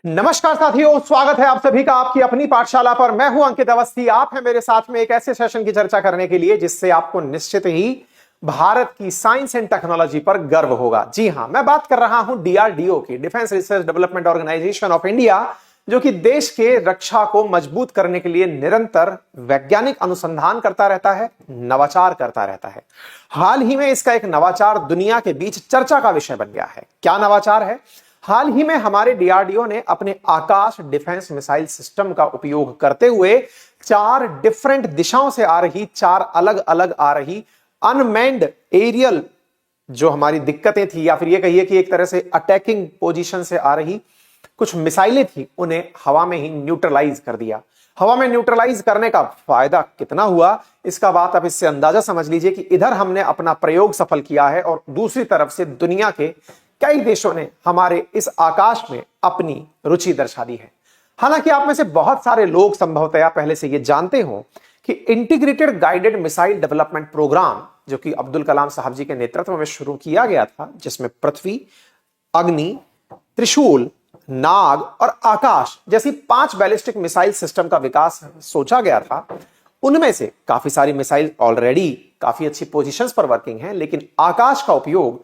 नमस्कार साथियों, स्वागत है आप सभी का आपकी अपनी पाठशाला पर। मैं हूं अंकित अवस्थी। आप हैं मेरे साथ में एक ऐसे सेशन की चर्चा करने के लिए जिससे आपको निश्चित ही भारत की साइंस एंड टेक्नोलॉजी पर गर्व होगा। जी हां, मैं बात कर रहा हूं डीआरडीओ की, defence research development organisation of India, जो कि देश के रक्षा को मजबूत करने के लिए निरंतर वैज्ञानिक अनुसंधान करता रहता है, नवाचार करता रहता है। हाल ही में इसका एक नवाचार दुनिया के बीच चर्चा का विषय बन गया है। क्या नवाचार है? हाल ही में हमारे डीआरडीओ ने अपने आकाश डिफेंस मिसाइल सिस्टम का उपयोग करते हुए 4 डिफरेंट दिशाओं से आ रही, 4 अलग अलग आ रही अनमैन्ड एरियल जो हमारी दिक्कतें थी, या फिर ये कहिए कि एक तरह से अटैकिंग पोजीशन से आ रही कुछ मिसाइलें थी, उन्हें हवा में ही न्यूट्रलाइज कर दिया। हवा में न्यूट्रलाइज करने का फायदा कितना हुआ, इसका बात आप इससे अंदाजा समझ लीजिए कि इधर हमने अपना प्रयोग सफल किया है और दूसरी तरफ से दुनिया के कई देशों ने हमारे इस आकाश में अपनी रुचि दर्शा दी है। हालांकि आप में से बहुत सारे लोग संभवतया पहले से ये जानते हो कि integrated guided missile development programme, जो कि अब्दुल कलाम साहब जी के नेतृत्व में शुरू किया गया था, जिसमें पृथ्वी, अग्नि, त्रिशूल, नाग और आकाश जैसी 5 बैलिस्टिक मिसाइल सिस्टम का विकास सोचा गया था, उनमें से काफी सारी मिसाइल ऑलरेडी काफी अच्छी पोजीशंस पर वर्किंग है, लेकिन आकाश का उपयोग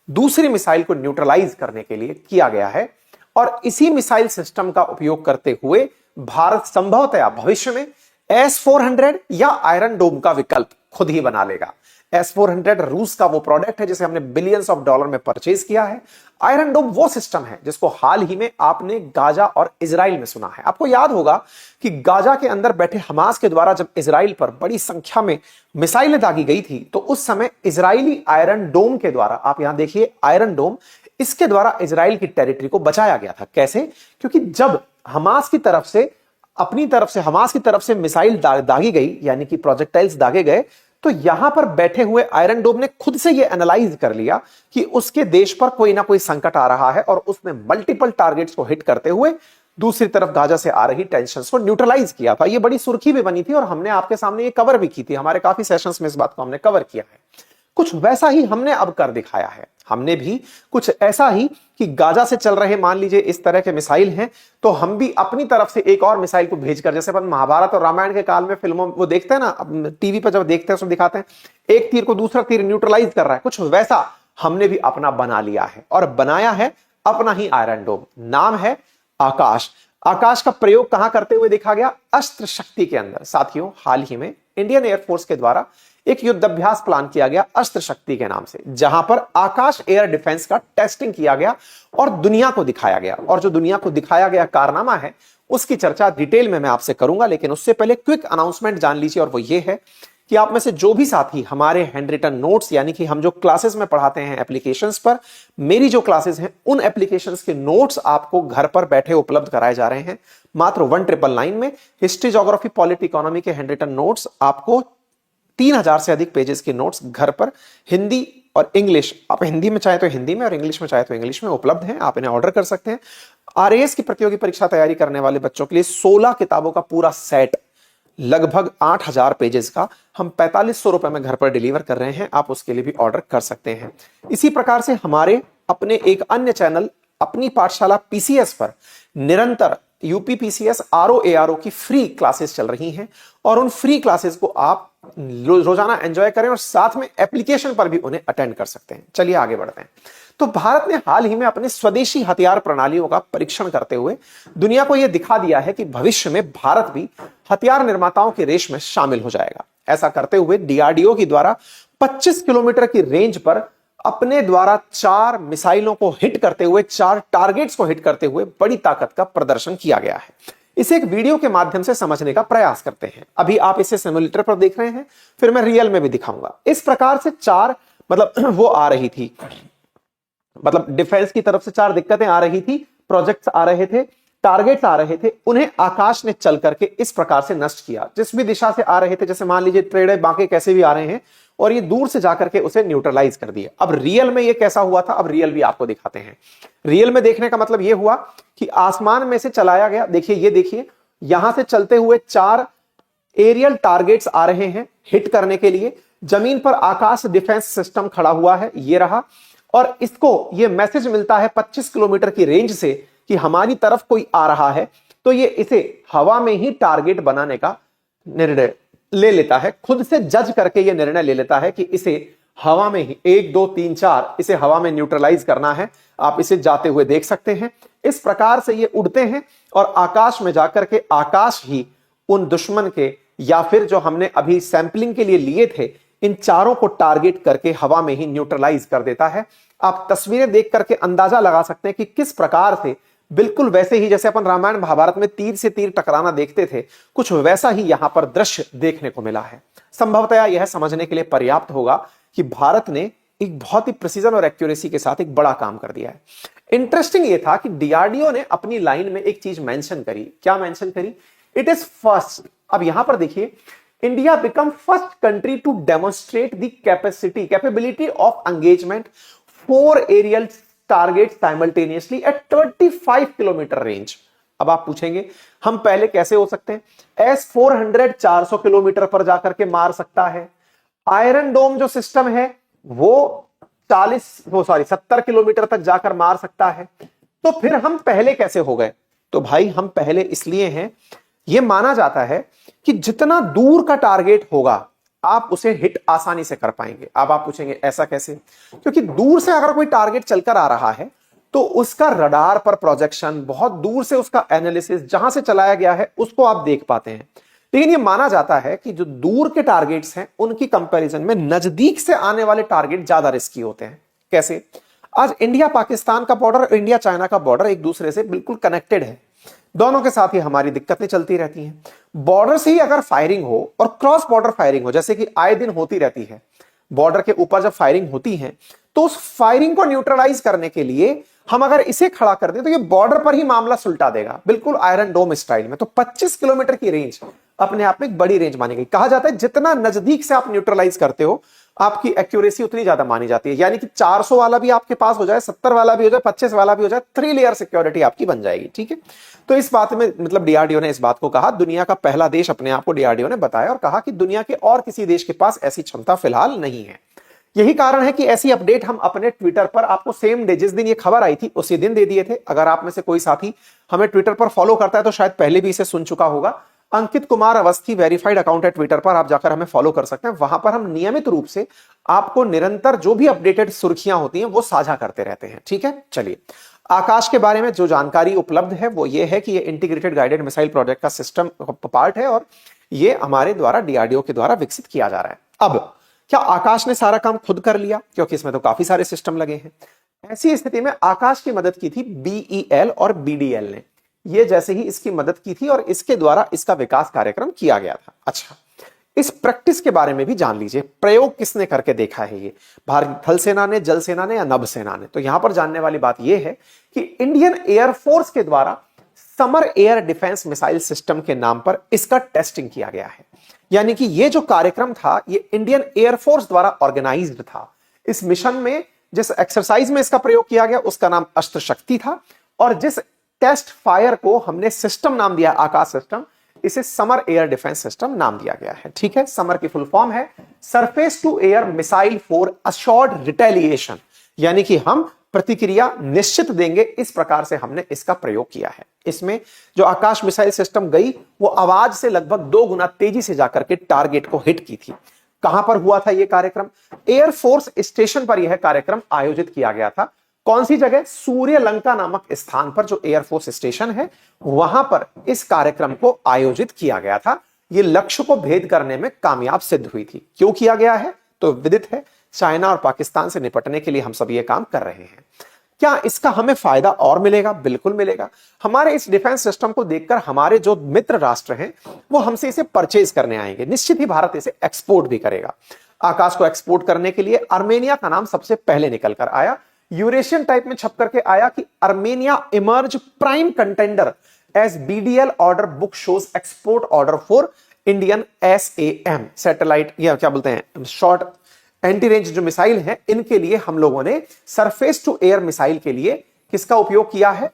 दूसरी मिसाइल को न्यूट्रलाइज करने के लिए किया गया है। और इसी मिसाइल सिस्टम का उपयोग करते हुए भारत संभवतया भविष्य में S-400 या आयरन डोम का विकल्प खुद ही बना लेगा। S-400 रूस का वो प्रोडक्ट है जिसे हमने बिलियंस ऑफ डॉलर में परचेज किया है। आयरन डोम वो सिस्टम है जिसको हाल ही में आपने गाजा और इजराइल में सुना है। आपको याद होगा कि गाजा के अंदर बैठे हमास के द्वारा जब इजराइल पर बड़ी संख्या में मिसाइलें दागी गई थी, तो उस समय इजरायली आयरन डोम के द्वारा, आप यहां देखिए आयरन डोम, इसके द्वारा इजराइल की टेरिटरी को बचाया गया था। कैसे? क्योंकि जब हमास की तरफ से, अपनी तरफ से, हमास की तरफ से मिसाइल दागी गई, यानी कि प्रोजेक्टाइल्स दागे गए, तो यहां पर बैठे हुए आयरन डोम ने खुद से यह एनालाइज कर लिया कि उसके देश पर कोई ना कोई संकट आ रहा है, और उसने मल्टीपल टारगेट्स को हिट करते हुए दूसरी तरफ गाजा से आ रही टेंशंस को न्यूट्रलाइज किया था। यह बड़ी सुर्खी भी बनी थी और हमने आपके सामने ये कवर भी की थी। हमारे काफी सेशंस में इस बात को हमने कवर किया है। कुछ वैसा ही हमने अब कर दिखाया है। हमने भी कुछ ऐसा ही कि गाजा से चल रहे, मान लीजिए इस तरह के मिसाइल हैं, तो हम भी अपनी तरफ से एक और मिसाइल को भेजकर, जैसे अपन महाभारत और रामायण के काल में फिल्मों वो देखते हैं ना, टीवी पर जब देखते हैं उसमें दिखाते हैं एक तीर को दूसरा तीर न्यूट्रलाइज कर रहा है, कुछ वैसा हमने भी अपना बना लिया है और बनाया है अपना ही आयरन डोम। नाम है आकाश। आकाश का प्रयोग कहां करते हुए देखा गया? अस्त्र शक्ति के अंदर। साथियों, हाल ही में इंडियन एयरफोर्स के द्वारा एक युद्धाभ्यास प्लान किया गया अस्त्र शक्ति के नाम से, जहां पर आकाश एयर डिफेंस का टेस्टिंग किया गया और दुनिया को दिखाया गया। और जो दुनिया को दिखाया गया कारनामा है, उसकी चर्चा डिटेल में मैं आपसे करूंगा, लेकिन उससे पहले क्विक अनाउंसमेंट जान लीजिए, और वो ये है कि आप में से जो भी साथी हमारे हैंड रिटन नोट्स, यानी कि हम जो क्लासेस में पढ़ाते हैं एप्लीकेशंस पर, मेरी जो क्लासेस हैं उन एप्लीकेशंस के नोट्स आपको घर पर बैठे उपलब्ध कराए जा रहे हैं मात्र 1999 में। हिस्ट्री, ज्योग्राफी, पॉलिटी, इकोनॉमी के हैंड रिटन नोट्स आपको 3000 से अधिक पेजेस की नोट्स घर पर हिंदी और इंग्लिश, आप हिंदी में चाहे तो हिंदी में और इंग्लिश में चाहे तो इंग्लिश में उपलब्ध हैं। आप इन्हें ऑर्डर कर सकते हैं। आरएएस की प्रतियोगी परीक्षा तैयारी करने वाले बच्चों के लिए 16 किताबों का पूरा सेट, लगभग 8000 पेजेस का, हम 4500 रुपए में घर पर डिलीवर कर रहे हैं। आप उसके लिए भी ऑर्डर कर सकते हैं। इसी प्रकार से हमारे अपने एक अन्य चैनल अपनी पाठशाला पीसीएस पर निरंतर यूपी पीसीएस आरओ की फ्री क्लासेस चल रही हैं, और उन फ्री क्लासेस को आप रोजाना एंजॉय करें और साथ में एप्लीकेशन पर भी उन्हें अटेंड कर सकते हैं। चलिए आगे बढ़ते हैं। तो भारत ने हाल ही में अपने स्वदेशी हथियार प्रणालियों का परीक्षण करते हुए दुनिया को यह दिखा दिया है कि भविष्य में भारत भी हथियार निर्माताओं की रेस में शामिल हो जाएगा। ऐसा करते हुए डीआरडीओ के द्वारा 25 किलोमीटर की रेंज पर अपने द्वारा 4 मिसाइलों को हिट करते हुए, 4 टारगेट्स को हिट करते हुए बड़ी ताकत का प्रदर्शन किया गया है। इसे एक वीडियो के माध्यम से समझने का प्रयास करते हैं। अभी आप इसे सिमुलेटर पर देख रहे हैं, फिर मैं रियल में भी दिखाऊंगा। इस प्रकार से 4 मतलब वो आ रही थी, मतलब डिफेंस की तरफ से 4 दिक्कतें आ रही थी, प्रोजेक्ट्स आ रहे थे, टारगेट्स आ रहे थे, उन्हें आकाश ने चल करके इस प्रकार से नष्ट किया। जिस भी दिशा से आ रहे थे, जैसे मान लीजिए टेढ़े बांके कैसे भी आ रहे हैं, और ये दूर से जाकर के उसे न्यूट्रलाइज कर दिया। अब रियल में ये कैसा हुआ था, अब रियल भी आपको दिखाते हैं। रियल में देखने का मतलब ये हुआ कि आसमान में से चलाया गया, देखिए ये देखिए, यहां से चलते हुए 4 एरियल टारगेट्स आ रहे हैं हिट करने के लिए। जमीन पर आकाश डिफेंस सिस्टम खड़ा हुआ है, ये रहा, और इसको ये मैसेज मिलता है 25 किलोमीटर की रेंज से कि हमारी तरफ कोई आ रहा है तो ये इसे हवा में ही टारगेट बनाने का निर्णय ले लेता है, खुद से जज करके ये निर्णय ले लेता है कि इसे हवा में ही 1 2 3 4 इसे हवा में न्यूट्रलाइज करना है। आप इसे जाते हुए देख सकते हैं। इस प्रकार से ये उड़ते हैं और आकाश में जाकर के आकाश ही उन दुश्मन के या फिर जो हमने अभी सैंपलिंग के लिए लिए थे इन चारों को टारगेट करके हवा में ही न्यूट्रलाइज कर देता है। आप तस्वीरें देख करके अंदाजा लगा सकते हैं कि किस प्रकार से, बिल्कुल वैसे ही जैसे अपन रामायण महाभारत में तीर से तीर टकराना देखते थे, कुछ वैसा ही यहां पर दृश्य देखने को मिला है। संभवतः यह समझने के लिए पर्याप्त होगा कि भारत ने एक बहुत ही प्रिसीजन और एक्यूरेसी के साथ एक बड़ा काम कर दिया है। इंटरेस्टिंग यह था कि डीआरडीओ ने अपनी लाइन में एक चीज मेंशन करी। क्या मेंशन करी? It is first. अब यहां पर देखिए, India become first country to demonstrate the capability of engagement 4 aerial target simultaneously at 35 kilometre range. अब आप पूछेंगे हम पहले कैसे हो सकते हैं? S-400 400 किलोमीटर पर जाकर के मार सकता है। आयरन डोम जो सिस्टम है वो 70 किलोमीटर तक जाकर मार सकता है। तो फिर हम पहले कैसे हो गए? तो भाई हम पहले इसलिए हैं, यह माना जाता है कि जितना दूर का टारगेट होगा आप उसे हिट आसानी से कर पाएंगे। अब आप पूछेंगे ऐसा कैसे? क्योंकि दूर से अगर कोई टारगेट चलकर आ रहा है तो उसका रडार पर प्रोजेक्शन, बहुत दूर से उसका एनालिसिस जहां से चलाया गया है उसको आप देख पाते हैं। लेकिन यह माना जाता है कि जो दूर के टारगेट्स हैं उनकी कंपैरिजन में नजदीक से आने वाले टारगेट ज्यादा रिस्की होते हैं। कैसे? आज इंडिया पाकिस्तान का बॉर्डर, इंडिया चाइना का बॉर्डर एक दूसरे से बिल्कुल कनेक्टेड है। दोनों के साथ ही हमारी दिक्कतें चलती रहती हैं। बॉर्डर से ही अगर फायरिंग हो और क्रॉस बॉर्डर फायरिंग हो, जैसे कि आए दिन होती रहती है, बॉर्डर के ऊपर जब फायरिंग होती है तो उस फायरिंग को न्यूट्रलाइज करने के लिए हम अगर इसे खड़ा कर दें तो ये बॉर्डर पर ही मामला सुलटा देगा, बिल्कुल आयरन डोम स्टाइल में। तो 25 किलोमीटर की रेंज अपने आप में एक बड़ी रेंज मानी गई। कहा जाता है जितना नजदीक से आप न्यूट्रलाइज करते हो आपकी एक्यूरेसी उतनी ज्यादा मानी जाती है। यानी कि 400 वाला भी आपके पास हो जाए, 70 वाला भी हो जाए, 25 वाला भी हो जाए, 3 लेयर सिक्योरिटी आपकी बन जाएगी। ठीक है, तो इस बात में मतलब डीआरडीओ ने इस बात को कहा, दुनिया का पहला देश अपने आप को डीआरडीओ ने बताया और कहा कि दुनिया के और किसी देश के पास ऐसी क्षमता फिलहाल नहीं है। यही कारण है कि ऐसी अपडेट हम अपने ट्विटर पर आपको सेम डे, जिस दिन ये खबर आई थी उसी दिन दे दिए थे। अगर आप में से कोई साथी हमें ट्विटर पर फॉलो करता है तो शायद पहले भी इसे सुन चुका होगा। अंकित कुमार अवस्थी वेरीफाइड अकाउंट है ट्विटर पर, आप जाकर हमें फॉलो कर सकते हैं। वहां पर हम नियमित रूप से आपको निरंतर जो भी अपडेटेड सुर्खियां होती हैं वो साझा करते रहते हैं। ठीक है, चलिए आकाश के बारे में जो जानकारी उपलब्ध है वो ये है कि ये इंटीग्रेटेड गाइडेड मिसाइल प्रोजेक्ट का सिस्टम पार्ट है और ये हमारे द्वारा डीआरडीओ के द्वारा विकसित किया जा रहा है। अब क्या आकाश ने सारा काम खुद कर लिया? क्योंकि इसमें तो काफी सारे सिस्टम लगे हैं। ऐसी स्थिति में आकाश की मदद की थी बीईएल और बीडीएल ने। ये जैसे ही इसकी मदद की थी और इसके द्वारा इसका विकास कार्यक्रम किया गया था। अच्छा, इस प्रैक्टिस के बारे में भी जान लीजिए। प्रयोग किसने करके देखा है? ये भारतीय थल सेना ने, जल सेना ने या नभ सेना ने? तो यहां पर जानने वाली बात यह है कि इंडियन एयरफोर्स के द्वारा summer air defence missile system के नाम पर इसका टेस्टिंग किया गया है। यानी कि यह जो कार्यक्रम था ये इंडियन एयरफोर्स द्वारा ऑर्गेनाइज्ड था। इस मिशन में जिस एक्सरसाइज में इसका प्रयोग किया गया उसका नाम अस्त्र शक्ति था और जिस टेस्ट फायर को हमने सिस्टम नाम दिया आकाश सिस्टम, इसे समर एयर डिफेंस सिस्टम नाम दिया गया है। ठीक है, समर की फुल फॉर्म है surface to air missile for assured retaliation, यानी कि हम प्रतिक्रिया निश्चित देंगे, इस प्रकार से हमने इसका प्रयोग किया है। इसमें जो आकाश मिसाइल सिस्टम गई वो आवाज से लगभग 2 गुना तेजी से जाकर के टारगेट को हिट की थी। कहां पर हुआ था यह कार्यक्रम? एयरफोर्स स्टेशन पर यह कार्यक्रम आयोजित किया गया था। कौन सी जगह? सूर्यलंका नामक स्थान पर जो एयरफोर्स स्टेशन है वहां पर इस कार्यक्रम को आयोजित किया गया था। यह लक्ष्य को भेद करने में कामयाब सिद्ध हुई थी। क्यों किया गया है तो विदित है, चाइना और पाकिस्तान से निपटने के लिए हम सब ये काम कर रहे हैं। क्या इसका हमें फायदा और मिलेगा? बिल्कुल मिलेगा। हमारे इस डिफेंस सिस्टम को देखकर हमारे जो मित्र राष्ट्र हैं वो हमसे इसे परचेज करने आएंगे। निश्चित ही भारत इसे एक्सपोर्ट भी करेगा। आकाश को एक्सपोर्ट करने के लिए आर्मेनिया का नाम सबसे पहले निकल कर आया। यूरेशियन टाइप में छप करके आया कि Armenia emerge prime contender as BDL order book shows export order for Indian SAM satellite, या क्या बोलते हैं, शॉर्ट एंटी रेंज जो मिसाइल है, इनके लिए हम लोगों ने सरफेस टू एयर मिसाइल के लिए किसका उपयोग किया है?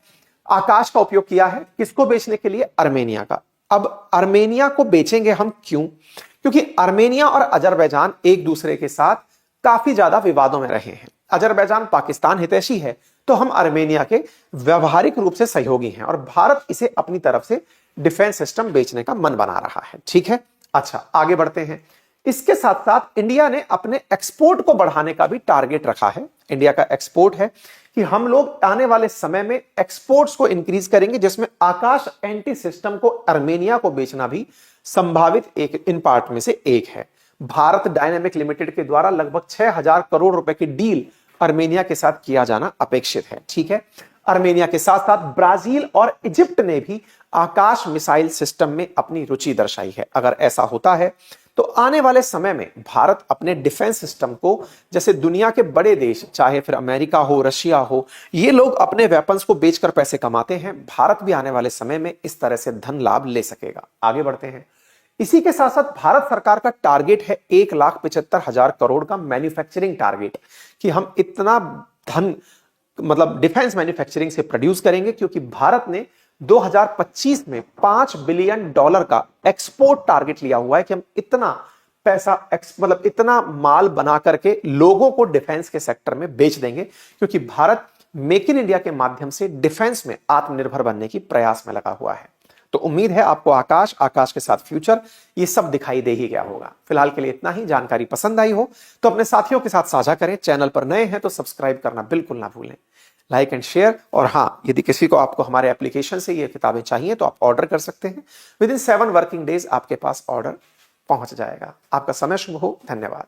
आकाश का उपयोग किया है। किसको बेचने के लिए? आर्मेनिया का। अब आर्मेनिया को बेचेंगे हम क्यों? क्योंकि आर्मेनिया और अजरबैजान एक दूसरे के साथ काफी ज्यादा विवादों में रहे हैं। अजरबैजान पाकिस्तान हितैषी है तो हम आर्मेनिया के व्यवहारिक रूप से सहयोगी हैं और भारत इसे अपनी तरफ से डिफेंस सिस्टम बेचने का मन बना रहा है। ठीक है, अच्छा आगे बढ़ते हैं। इसके साथ साथ इंडिया ने अपने एक्सपोर्ट को बढ़ाने का भी टारगेट रखा है। इंडिया का एक्सपोर्ट है कि हम लोग आने वाले समय में एक्सपोर्ट्स को इंक्रीज करेंगे, जिसमें आकाश एंटी सिस्टम को आर्मेनिया को बेचना भी संभावित एक इन पार्ट में से एक है। भारत डायनेमिक लिमिटेड के द्वारा लगभग 6,000 करोड़ रुपए की डील आर्मेनिया के साथ किया जाना अपेक्षित है। ठीक है, आर्मेनिया के साथ साथ ब्राजील और इजिप्ट ने भी आकाश मिसाइल सिस्टम में अपनी रुचि दर्शाई है। अगर ऐसा होता है तो आने वाले समय में भारत अपने डिफेंस सिस्टम को, जैसे दुनिया के बड़े देश चाहे फिर अमेरिका हो, रशिया हो, ये लोग अपने वेपन्स को बेचकर पैसे कमाते हैं, भारत भी आने वाले समय में इस तरह से धन लाभ ले सकेगा। आगे बढ़ते हैं। इसी के साथ साथ भारत सरकार का टारगेट है 1,75,000 करोड़ का मैन्युफैक्चरिंग टारगेट, कि हम इतना धन मतलब डिफेंस मैन्युफैक्चरिंग से प्रोड्यूस करेंगे, क्योंकि भारत ने 2025 में $5 बिलियन का एक्सपोर्ट टारगेट लिया हुआ है कि हम इतना पैसा मतलब इतना माल बना करके लोगों को डिफेंस के सेक्टर में बेच देंगे, क्योंकि भारत मेक इन इंडिया के माध्यम से डिफेंस में आत्मनिर्भर बनने की प्रयास में लगा हुआ है। तो उम्मीद है आपको आकाश के साथ फ्यूचर ये सब दिखाई दे ही गया होगा। फिलहाल के लिए इतना ही। जानकारी पसंद आई हो तो अपने साथियों के साथ साझा करें। चैनल पर नए हैं तो सब्सक्राइब करना बिल्कुल ना भूलें, लाइक एंड शेयर। और हाँ, यदि किसी को आपको हमारे एप्लीकेशन से ये किताबें चाहिए तो आप ऑर्डर कर सकते हैं। विद इन 7 वर्किंग डेज आपके पास ऑर्डर पहुंच जाएगा। आपका समय शुभ हो। धन्यवाद।